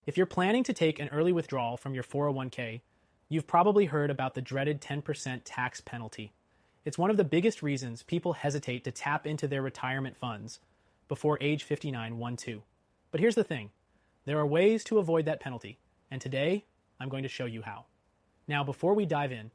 If you're planning to take an early withdrawal from your 401k, you've probably heard about the dreaded 10% tax penalty. It's one of the biggest reasons people hesitate to tap into their retirement funds before age 59 1-2. But here's the thing. There are ways to avoid that penalty, and today I'm going to show you how. Now, before we dive in,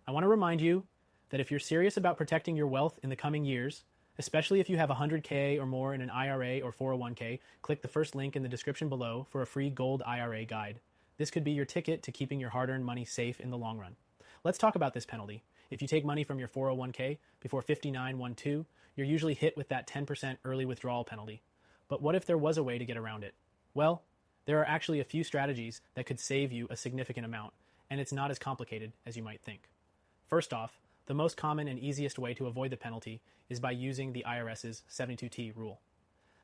I want to remind you that if you're serious about protecting your wealth in the coming years, especially if you have 100K or more in an IRA or 401k, click the first link in the description below for a free gold IRA guide. This could be your ticket to keeping your hard-earned money safe in the long run. Let's talk about this penalty. If you take money from your 401k before 59-1-2, you're usually hit with that 10% early withdrawal penalty. But what if there was a way to get around it? Well, there are actually a few strategies that could save you a significant amount, and it's not as complicated as you might think. First off, the most common and easiest way to avoid the penalty is by using the IRS's 72T rule.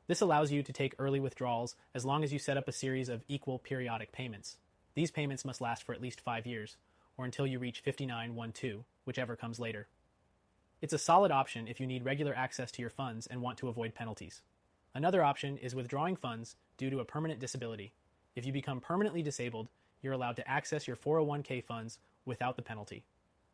This allows you to take early withdrawals as long as you set up a series of equal periodic payments. These payments must last for at least 5 years, or until you reach 59-1-2, whichever comes later. It's a solid option if you need regular access to your funds and want to avoid penalties. Another option is withdrawing funds due to a permanent disability. If you become permanently disabled, you're allowed to access your 401k funds without the penalty.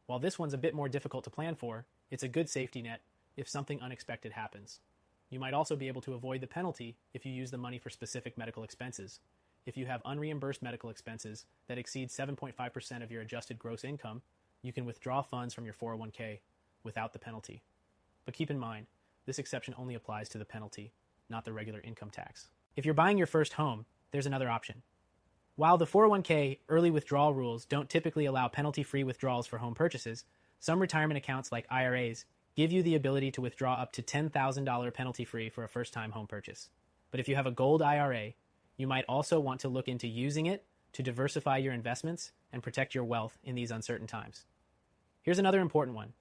While this one's a bit more difficult to plan for, it's a good safety net if something unexpected happens. You might also be able to avoid the penalty if you use the money for specific medical expenses. If you have unreimbursed medical expenses that exceed 7.5% of your adjusted gross income, you can withdraw funds from your 401k without the penalty. But keep in mind, this exception only applies to the penalty, not the regular income tax. If you're buying your first home, there's another option. While the 401k early withdrawal rules don't typically allow penalty-free withdrawals for home purchases, some retirement accounts like IRAs give you the ability to withdraw up to $10,000 penalty-free for a first-time home purchase. But if you have a gold IRA, you might also want to look into using it to diversify your investments and protect your wealth in these uncertain times. Here's another important one.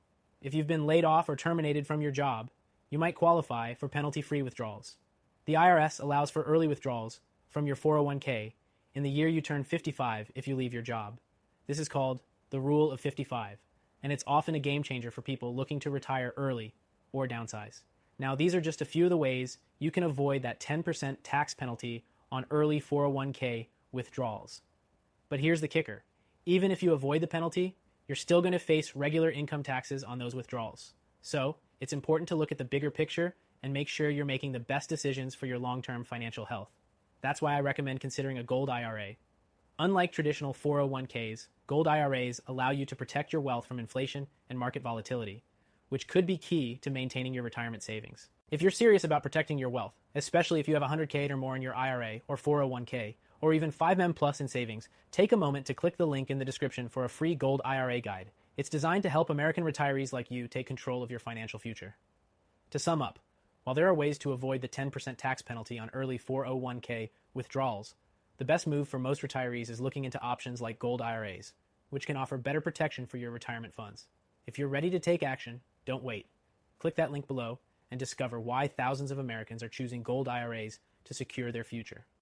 If you've been laid off or terminated from your job, you might qualify for penalty-free withdrawals. The IRS allows for early withdrawals from your 401k in the year you turn 55 if you leave your job. This is called the Rule of 55, and it's often a game changer for people looking to retire early or downsize. Now, these are just a few of the ways you can avoid that 10% tax penalty on early 401k withdrawals. But here's the kicker. Even if you avoid the penalty, you're still going to face regular income taxes on those withdrawals. So, it's important to look at the bigger picture and make sure you're making the best decisions for your long-term financial health. That's why I recommend considering a gold IRA. Unlike traditional 401ks, gold IRAs allow you to protect your wealth from inflation and market volatility, which could be key to maintaining your retirement savings. If you're serious about protecting your wealth, especially if you have 100K or more in your IRA or 401k, or even 5M plus in savings, take a moment to click the link in the description for a free gold IRA guide. It's designed to help American retirees like you take control of your financial future. To sum up, while there are ways to avoid the 10% tax penalty on early 401k withdrawals, the best move for most retirees is looking into options like gold IRAs, which can offer better protection for your retirement funds. If you're ready to take action, don't wait. Click that link below and discover why thousands of Americans are choosing gold IRAs to secure their future.